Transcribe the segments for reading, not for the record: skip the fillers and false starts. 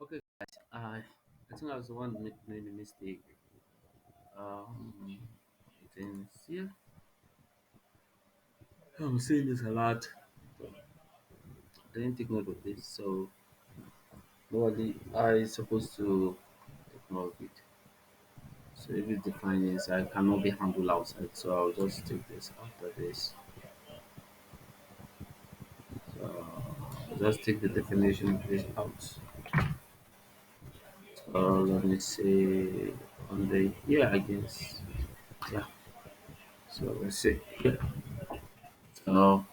Okay, guys. I think I was the one made a mistake. Um, it's here. I'm saying this a lot. I didn't take note of this, so normally I supposed to take note of it. So if it's defined inside, I cannot be handled outside. So I'll just take this after this. So I'll just take the definition of this out. So let me see on the here, I guess. Yeah. So let's see. Yeah. So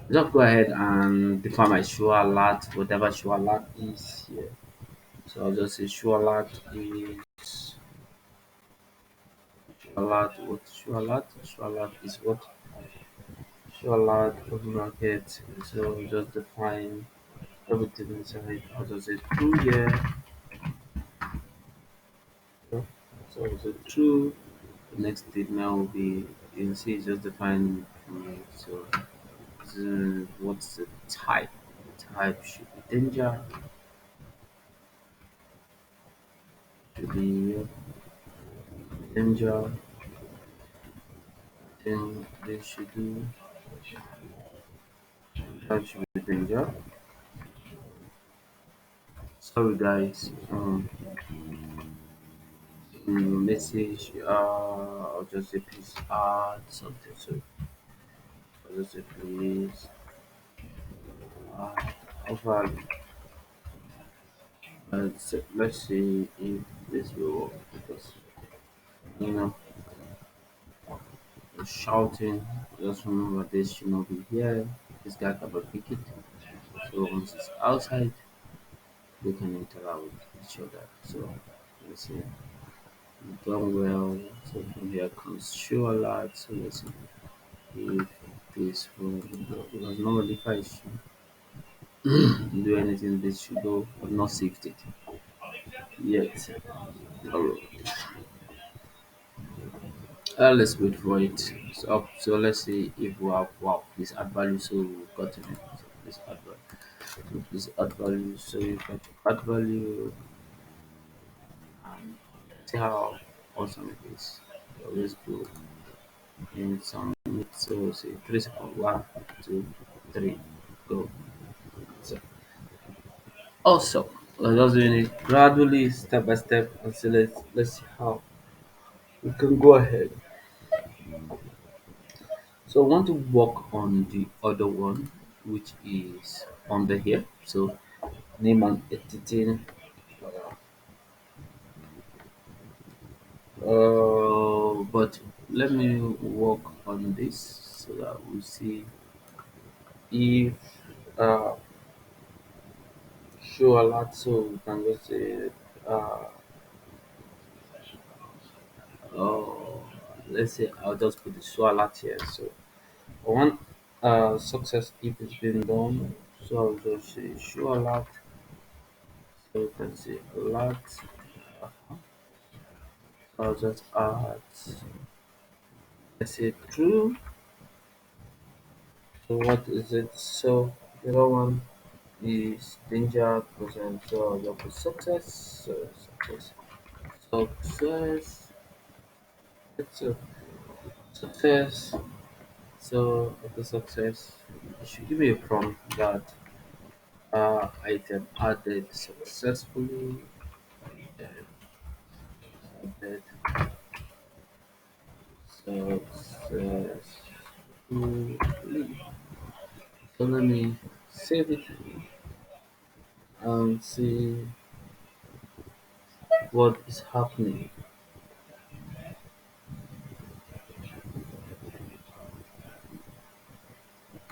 just go ahead and define my sure alert, whatever sure alert is here. So I'll just say sure alert is sure alert. What sure alert? Sure alert is what? Sure alert open bracket. So just define everything inside. I'll just say true here. Yeah. So I'll say true. The next statement will be you can see it's just defined for me. So what's the type? The type should be danger, should be danger. Then they should do that should be danger. Sorry guys, message I'll just say please add something. So I'll just say please add a value. Let's see if this will work because you know shouting, just remember this should not be here. This guy cannot pick it. So once it's outside they can interact with each other. So let's see. Done well. So from here comes show alert. So let's see if this will go. Because normally if I should do anything, this should go. I've not saved it yet. Alright. Let's wait for it. So let's see if we have wow, please add value. So we've gotten it. So please add value. So please add value. So you can add value and see how awesome it is. Always go in some so say 3 seconds. 1, 2, 3, go. So also we're just doing it gradually, step by step, and so let's see how we can go ahead. So I want to work on the other one, which is under here. So name and editing. But let me work on this so that we see if uh show alert. So we can just say uh oh let's say I'll just put the show alert here. So I want success if it's been done. So I'll just say show alert. So you can say alert. I'll just add let's say true. So what is it? So the other one is danger present. So I'll just put success. So success. Success. It's a success. So after success, it should give me a prompt that item added successfully. Added successfully. So let me save it and see what is happening.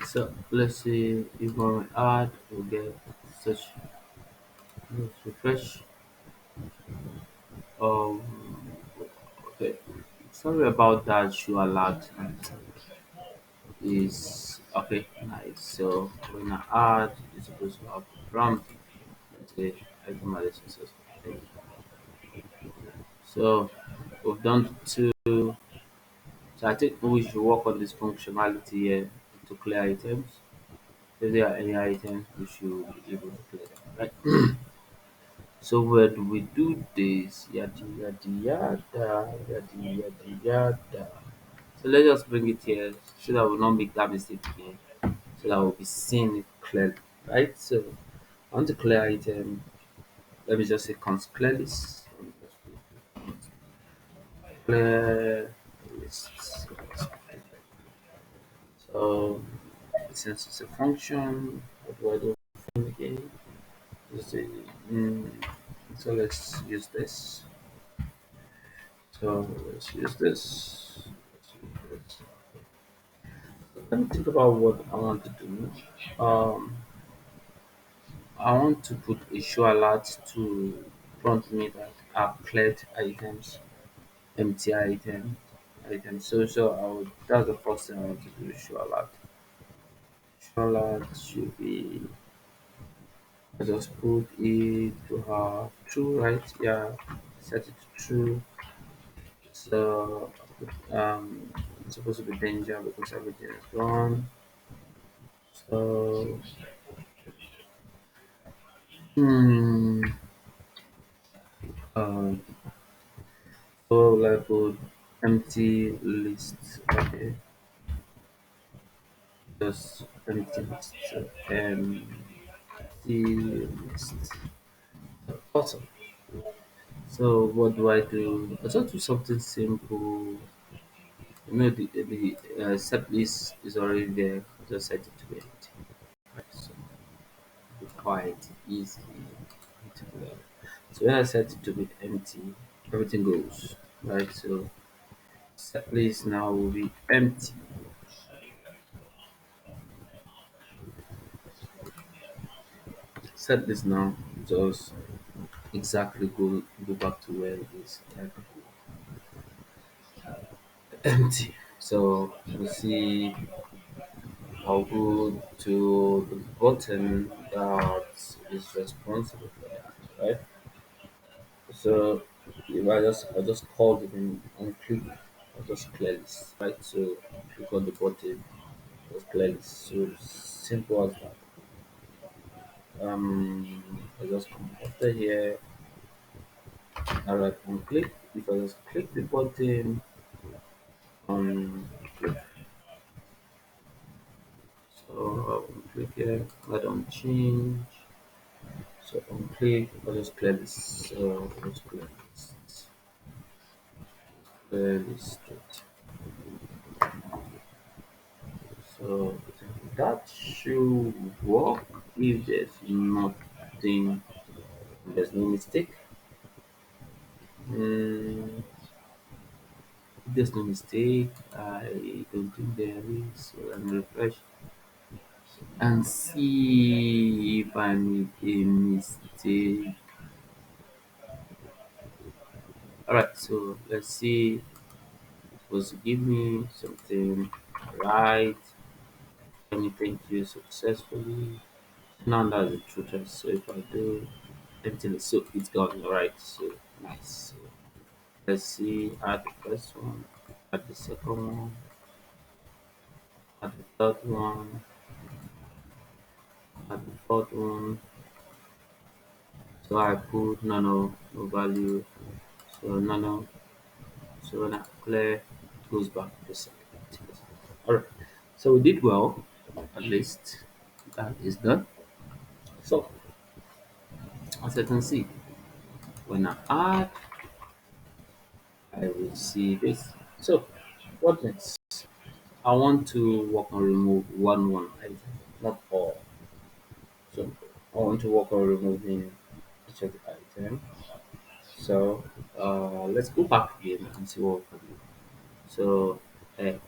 So let's see if I add will get such let's refresh. Um okay. Sorry about that show alert is okay nice. So when I add it's supposed to have prompt. Let's say item added successful. So we've done two. So I think we should work on this functionality here to clear items. If there are any items, we should be able to clear them, right? So where do we do this? Yada yada yada yada yada yada. So let's just bring it here so that we'll not make that mistake again. So that we'll be seeing it clearly. Right? So on the clear item, let me just say const clear list. Let me just put clear list. So since it's a function, what do I do again? Just say, mm, so let's use this. So let's use this. Let's use this. Let me think about what I want to do. Um, I want to put a show alert to prompt me that I've cleared items, empty items. So that's the first thing I want to do. Show alert. Show alert should be. I just put it to have true, right? Yeah, set it to true. So it's supposed to be danger because everything is gone. So hmm, uh, so like put empty list. Okay, just empty list. So, empty list. Awesome. So what do I do? I just do something simple. The set list is already there. I just set it to be empty. Right, so be quite easy to do that. So when I set it to be empty, everything goes right. So set list now will be empty. Set list now just exactly go back to where it is like empty. So we see I'll go to the button that is responsible for that, right? So if I just call it and click, I just clear this, right? So click on the button, just clear this. So simple as that. I just come after here, I right and click. If I just click the button click, so I'll click here, I don't change. So on click, I'll just clear this. So let's clear this straight. So that should work if there's no mistake. Mm, if there's no mistake, I don't think there is. So let me refresh and see if I made a mistake. Alright, so let's see. It's supposed to give me something right. Let me thank you successfully. Now that's the true test. So if I do everything is so it's gone alright. So nice. So let's see, add the first one, add the second one, add the third one, add the fourth one. So I put no value. So no. So when I clear, it goes back to the second. Alright. So we did well, at least that is done. So as you can see, when I add, I will see this. So what next? I want to work on remove one item, not all. So I want to work on removing each of the item. So let's go back again and see what we can do. So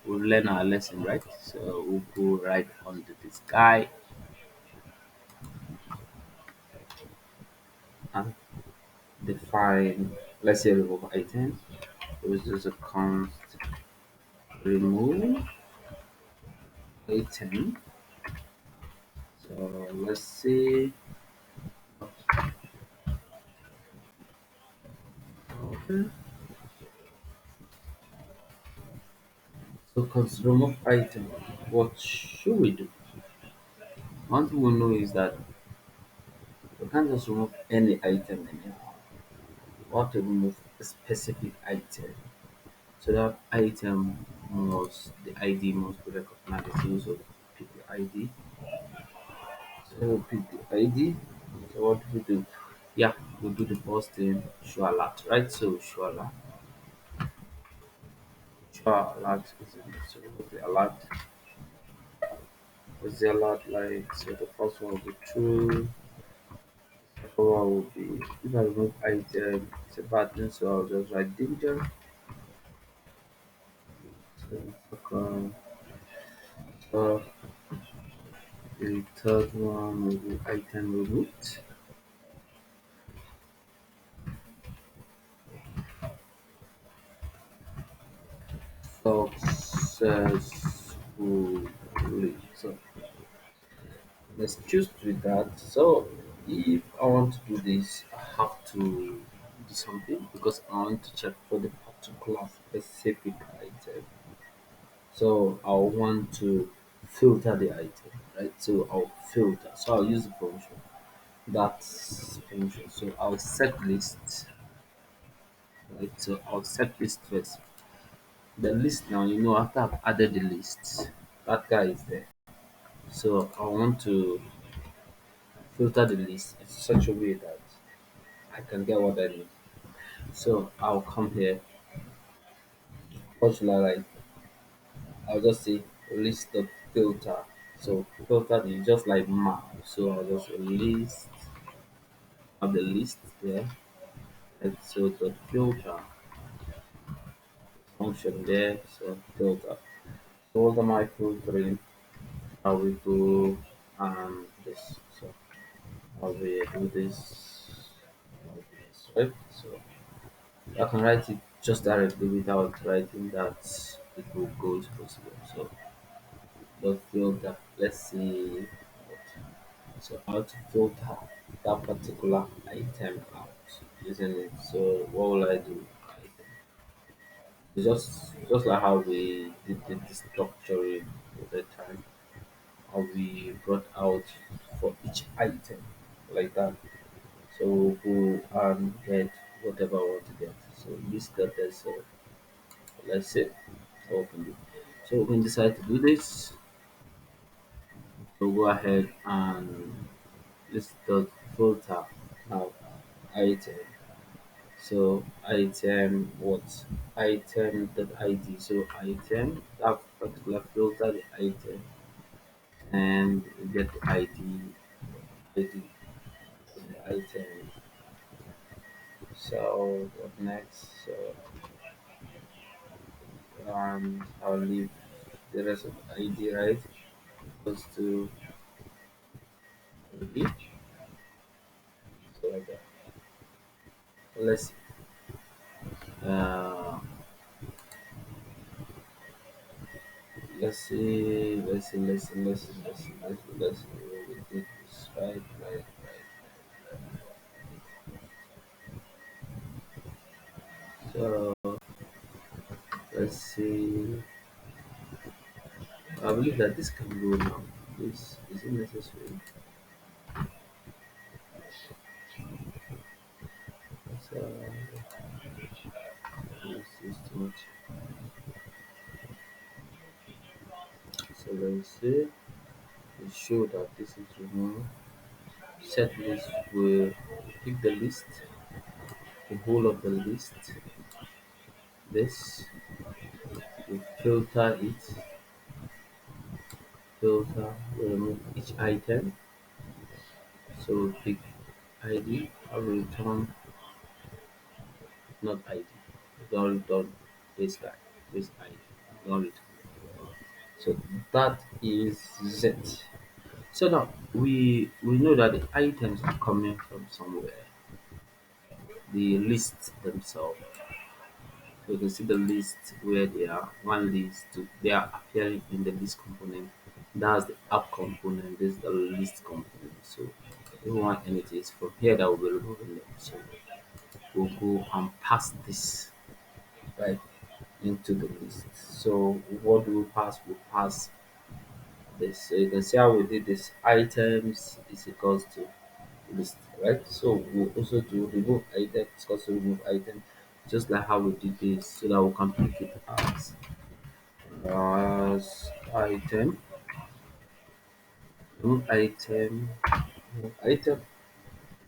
we'll learn our lesson, right? So we'll go right onto this guy and define, let's say remove item. So it's just a const remove item. So let's say okay. So const remove item. What should we do? One thing we know is that we can't just remove any item anyhow. We want to remove a specific item. So that item must, the ID must be recognized. So pick the ID. So pick the ID. So what do we do? Yeah, we'll do the first thing, show alert, right? So show alert. Show alert is in so the alert. What's the alert like? So the first one will be true. Second one will be if I remove item, it's a bad thing, so I'll just write danger. So second, so the third one will be item removed. Successfully. So let's choose with that. So if I want to do this, I have to do something because I want to check for the particular specific item. So I want to filter the item, right? So I'll filter. So I'll use the function. That's function. So I'll set list, right? So I'll set list first. The list now, after I've added the list, that guy is there. So I want to filter the list in such a way that I can get what I need. So I'll come here. What should I write? I'll just say list the filter. So filter is just like map. So I'll just list have the list there. And so the filter function there. So filter. So what am I filtering? I will go this. So I will do this like this, right? So I can write it just directly without writing that it will go to procedure. So the filter, let's see so how to filter that particular item out using it. So what will I do? It's just like how we did the structuring at the time, how we brought out for each item like that. So we'll go and get whatever I want to get. So list that there. So let's say open it. So we can decide to do this. So go ahead and list the filter now item. So item what? Item dot ID. So item that particular filter the item and we get the ID of the item. So what next? So I'll leave the rest of the ID right. Goes to ID. So like that. Let's uh let's see. We did this right. So let's see. I believe that this can go now. This is it necessary. So this is too much. So let's see. We show that this is removed. Set list will pick the list, the whole of the list. This we filter it, filter, we remove each item. So pick ID, I will return not ID. Don't return this guy, this ID. Don't return. So that is it. So now we know that the items are coming from somewhere. The lists themselves. So you can see the list where they are. One list, they are appearing in the list component. That's the app component. This is the list component. So if we want anything, it's from here that we'll be removing them. So we'll go and pass this right into the list. So what do we pass? We pass this. So you can see how we did this. Items is equals to list. right? So we'll also do remove item, it's also remove item, just like how we did this, so that we can pick it as item, remove item, remove item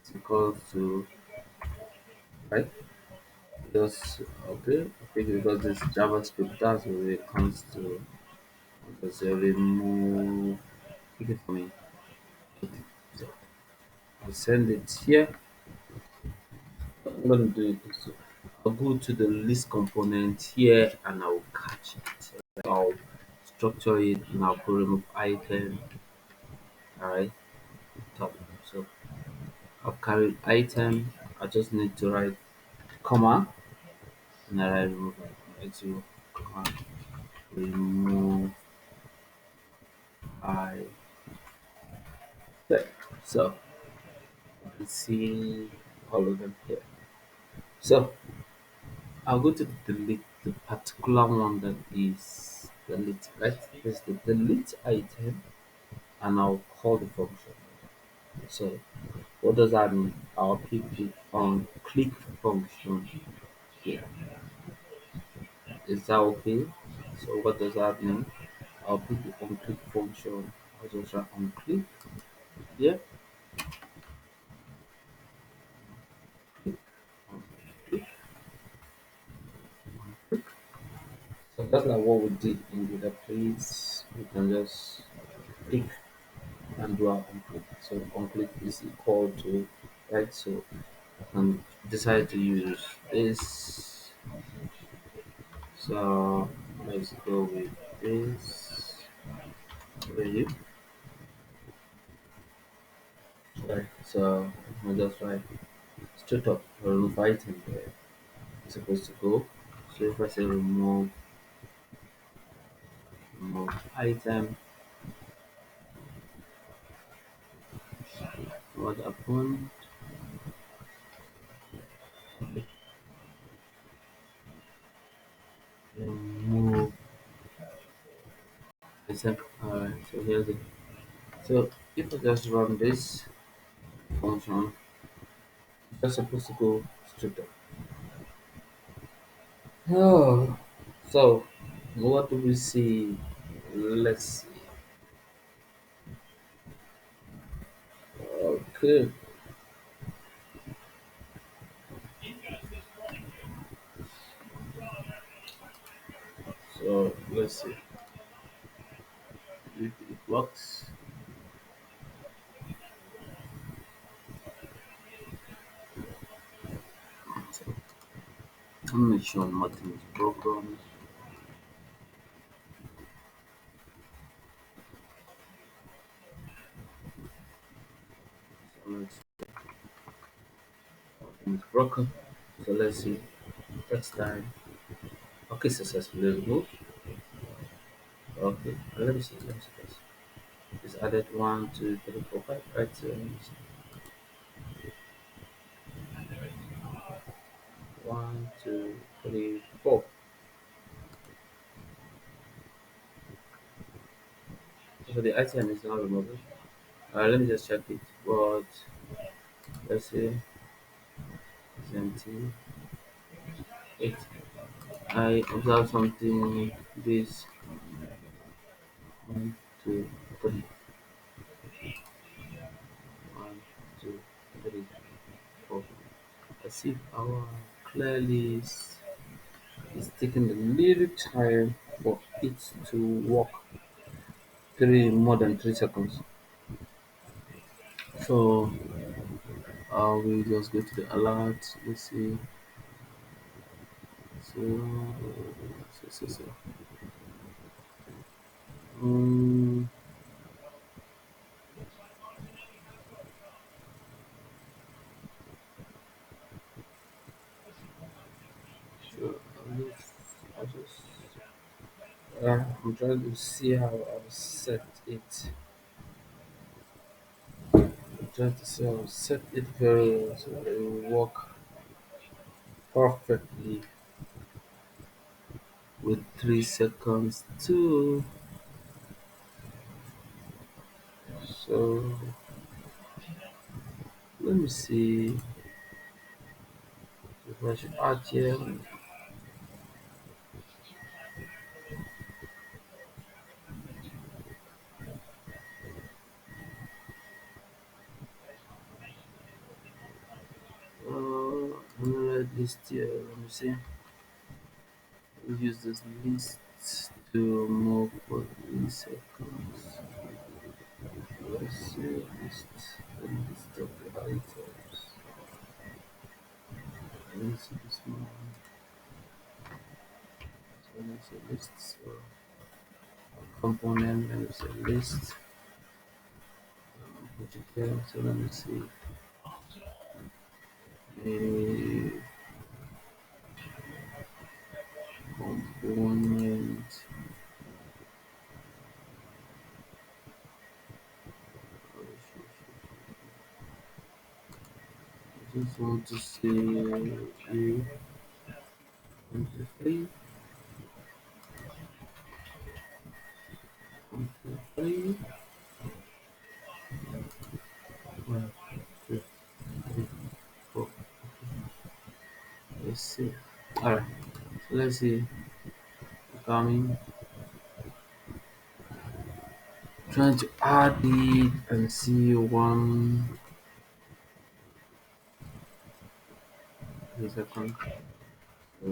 is equals to, right? Just okay, okay, because this JavaScript, that's where it comes to, because remove, pick it for me. So I'll send it here. I'm gonna do it. So I'll go to the list component here and I'll catch it. I'll structure it and I'll put remove item. Alright, top. So I've carried item. I just need to write comma and I write remove item. So comma remove item. So you can see all of them here. So I'll go to the delete, the particular one that is delete, right? This is the delete item and I'll call the function. So what does that mean? I'll pick the on click function here. Is that okay? So what does that mean? I'll pick the on click function. I'll just write on click here. On click. So that's like what we did in the place. We can just click and do our on click. So on click is equal to, right? So and decide to use this. So let's go with this value. Right. So I'll just write straight up remove item there. It's supposed to go. So if I say remove item, what happened? Remove item. Alright, so here's it. So if I just run this function, it's just supposed to go straight up. Oh, so what do we see? Let's see. Okay, so let's see if it works. So I'm not sure nothing is broken. So let's nothing is broken. So let's see. Next time. Okay, successfully removed. Okay, let me see. Let me see this. It's added one, two, three, four, five. Right. So let me see. One, two, three, four. So the item is not removed. Let me just check it. But let's see. It's empty. Eight. I observe something. This one, two, three. One, two, three, four. I see our clearly is taking a little time for it to work. Three more than 3 seconds. So we just go to the alert. Let's see. So so. Um, so I just I'm trying to see how I'll set it. I'm trying to see how I'll set it very well so that it will work perfectly with 3 seconds too. So Let me see if I should add here. Another list here. Let me see. Use this list to move for 3 seconds. Let's see list. The list of the items. Let's see this one. So let's say list. So component. Let me say list. Put it here. So let me see. A component. I just want to say a three, three, one, two, three, four. Let's see. Alright, so let's see. Coming, trying to add it and see one. Wait a second. So,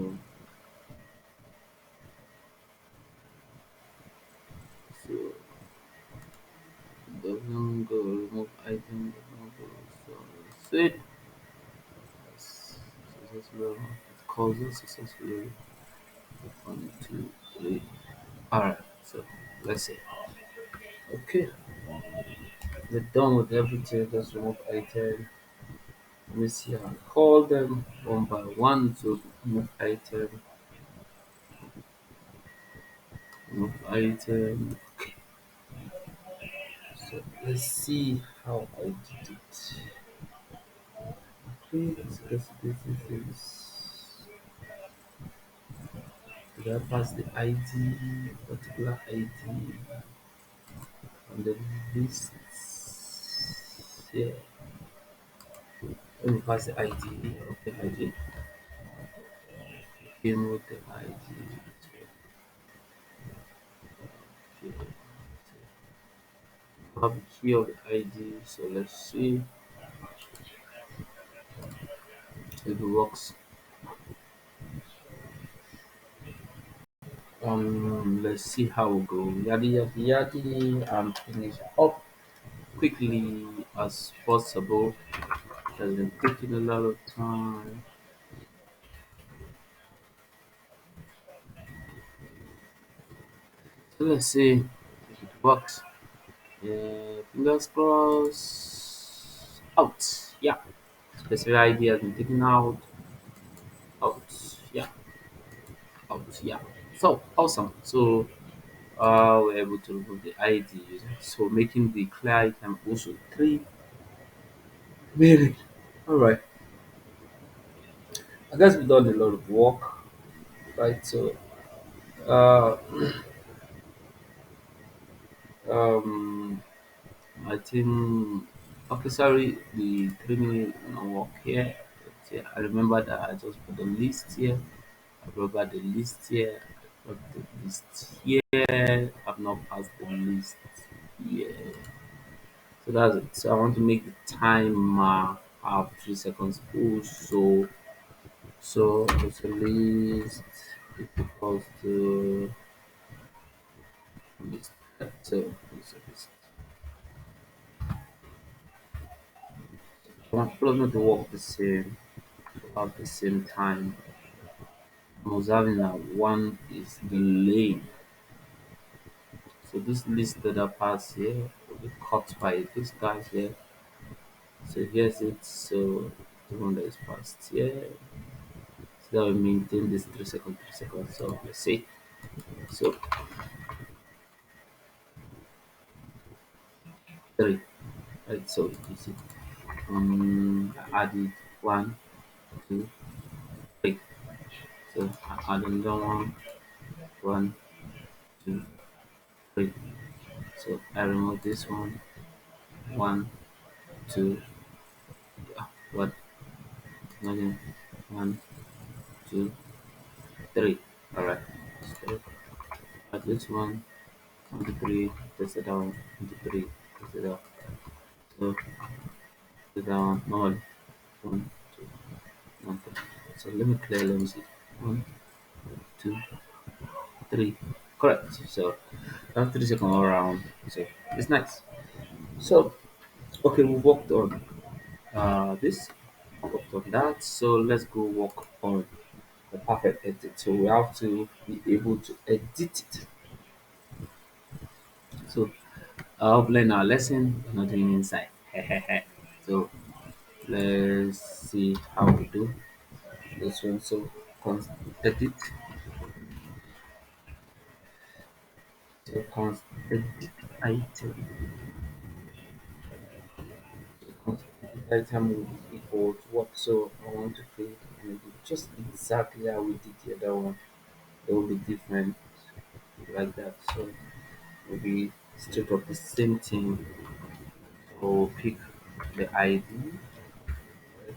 so doesn't go remove item. Doesn't go. So let's see. Successfully. It calls it successfully. One, two, three. Alright, so let's see. Okay, we're done with everything. Just remove item. Let me see how I call them one by one. So remove item, remove item. So let's see how I did it. Okay, let's this is did I pass the ID, particular ID on the list? Yeah, let me pass the ID. Okay, I did. Came with the ID. Okay. Have the key of the ID. So let's see if it works. Let's see how we go. Yadi yadi yadi. Finish up quickly as possible. It has been taking a lot of time. So let's see if it works. Fingers crossed. Out. Yeah. Specific ID has been taken out. Out. Yeah. Out. Yeah. So awesome. So we're able to remove the ID. So making the clear item also 3 minutes. All right. I guess we've done a lot of work, right? So uh, um, I think okay, sorry, the 3 minute work here. But, yeah, I remember that I just put the list here. I remember the list here. I put the list here. I've not passed the list here. So that's it. So I want to make the timer have 3 seconds full. So it's a list equals to list. So it's a list. I want all to work the same at the same time. I'm observing that one is delayed. So this list that I pass here will be cut by this guy here. So here's it. So the one that is passed here. So that will maintain this 3 seconds, 3 seconds. So let's see. So three. Right, so you see. I added one, two, three. So I add another one, one, two, three. So I remove this one, two. What? Again. One, two, three. Alright. So at least one, count to three, press it down, count to three, press it down. So press it down, normal. One, two, one, two. So let me see. One, two, three. Correct. So that's 3 seconds all around. So it's nice. So okay, we worked on this, worked on that. So let's go work on the perfect edit. So we have to be able to edit it. So outline our lesson, not doing inside. So let's see how we do this one. So const edit, so const edit item, so const edit item will be equal to what? So I want to create maybe just exactly how we did the other one. It will be different like that. So maybe straight up the same thing. So we'll pick the ID. Right?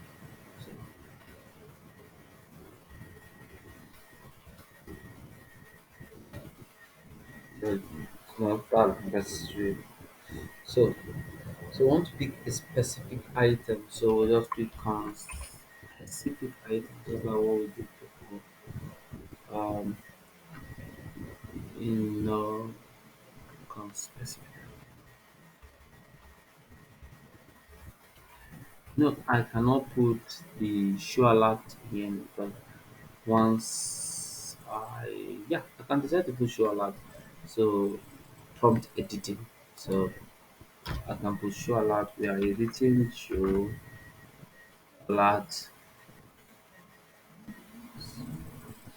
So the not that necessary. So so we want to pick a specific item. So we'll just pick specific item, just like what we did before. In specific. No, I cannot put the show alert again because once I can decide to put show alert. So prompt editing. So I can put show alert. We are editing show alert.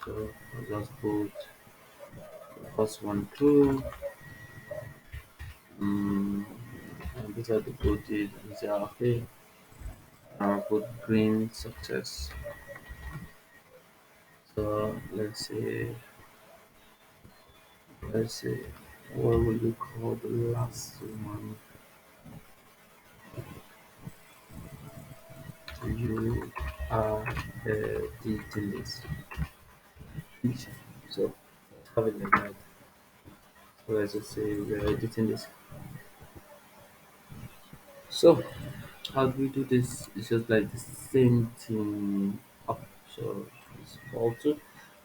So I'll just put the first one through. Um, and these are the put it is okay. I'll put green success. So let's say what will you call the last one? You are editing this. So have it like that. So let's just say we are editing this. So how do we do this? It's just like the same thing up. So it's also.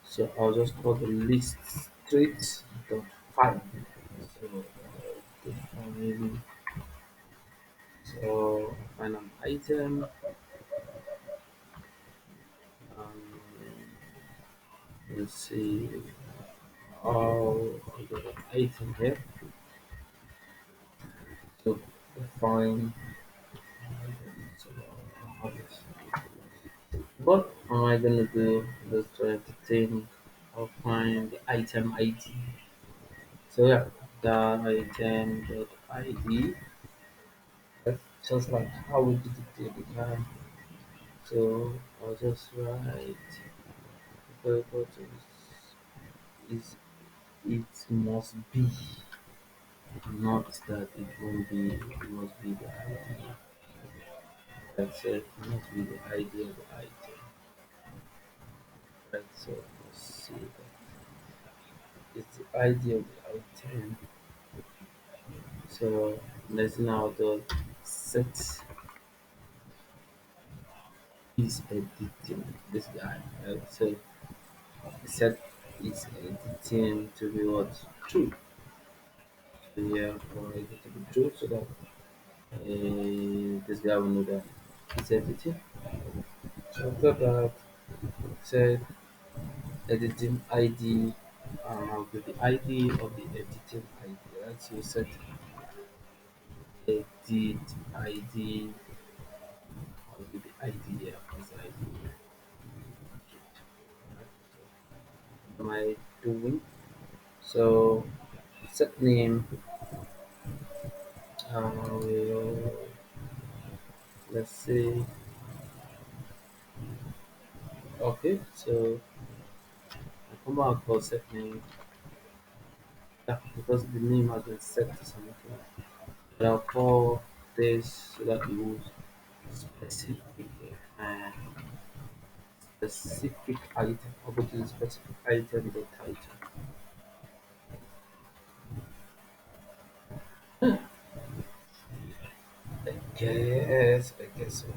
So I'll just call the list straight dot file. So define. So find an item. Um, let's see. Oh, I got an item here. So define. So I'll have this. What am I gonna do? Let's try to think. I'll find the item ID. So yeah, the item dot ID. That's just like how we did it the other time. So I'll just write variable to is it must be, not that it won't be. It must be the ID. That's it. It must be the ID of the item. Right. So let's see that it's the ID of the item. So let's now do set is editing this guy. Right? So set is editing to be what true. So yeah, for it to be true, so that this guy will know that it's editing. So after that, set editing ID. I'll give the ID of the editing ID. Right? So set edit ID. I'll give the ID here as ID. Right? So what am I doing? So set name. Will let's say okay. So I come out for set name. Yeah, because the name has been set to something. But I'll call this so that it will specific. and specific item. I'll go to the specific item, the title. I guess so.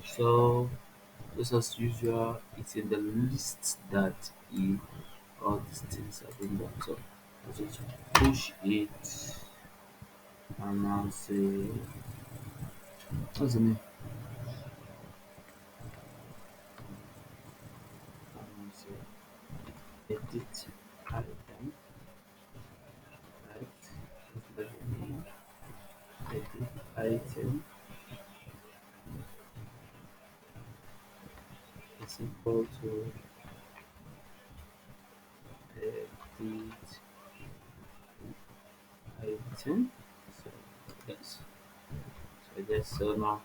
So just as usual, it's in the list that you all these things have been done. So I just push it and now say what's the name? And now say edit item, right? Instead of the name, edit item is equal to edit item. So yes, so yes, so now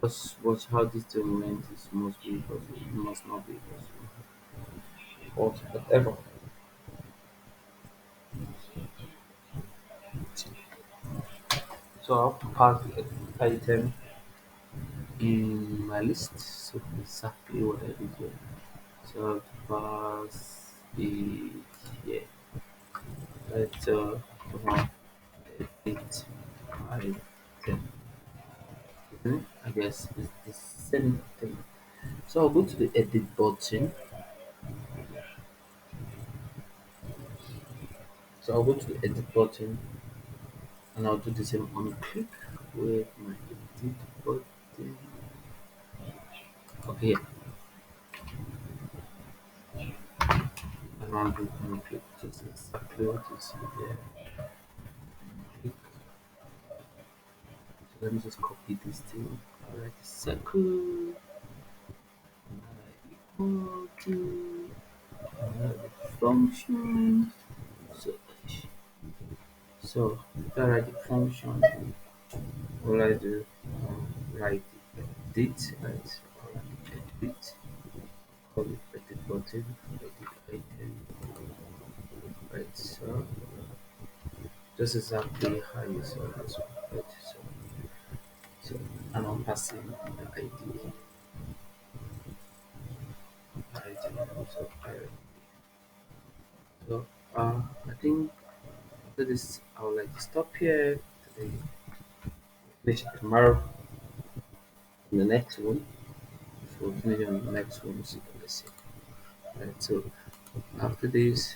just watch how this document is must be possible, it must not be possible. Whatever. So I'll pass the item in my list. So exactly what I did here. So I have to pass it here. Right, so I edit item. I guess it's the same thing. So I'll go to the edit button. So I'll go to the edit button and I'll do the same on click with my edit button. Okay, around the on click, just exactly what you see there. Click. So let me just copy this thing. Alright, circle equal to the function. So, so if I write the function, what I do? Write edit, right? So I'll write edit, call it edit button, edit item, right? So just exactly how you saw this one, right? So and I'm passing the ID, so so I think after this I would like to stop here today. Finish it tomorrow in the next one. So we'll finish on the next one. So let's see. Right. So after this,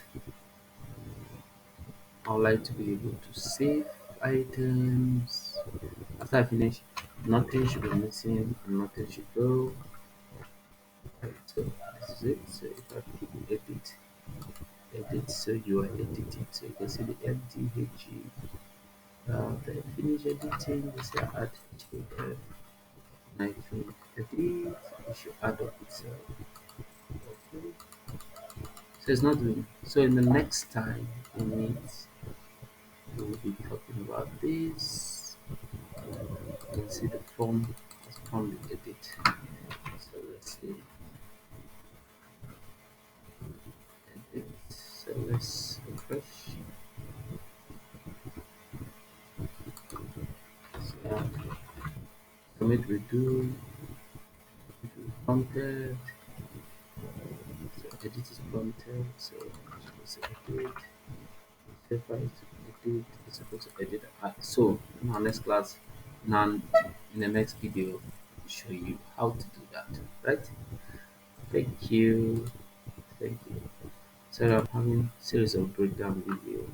I would like to be able to save items. After I finish, nothing should be missing and nothing should go. Right. So this is it. So if I click edit, so you are editing. So you can see the MTHG. Then finish editing. You say add HTML. Now if you edit, it should add up itself. Okay. So it's not doing. So in the next time we meet, we will be talking about this. You can see the form has come the edit. So let's see edit. So let's refresh. So submit redo, prompted. So edit is prompted. So let's edit. Separate edit is supposed to edit. So in our next class, now in the next video, I'll show you how to do that. Right? Thank you. Thank you. So I'm having series of breakdown video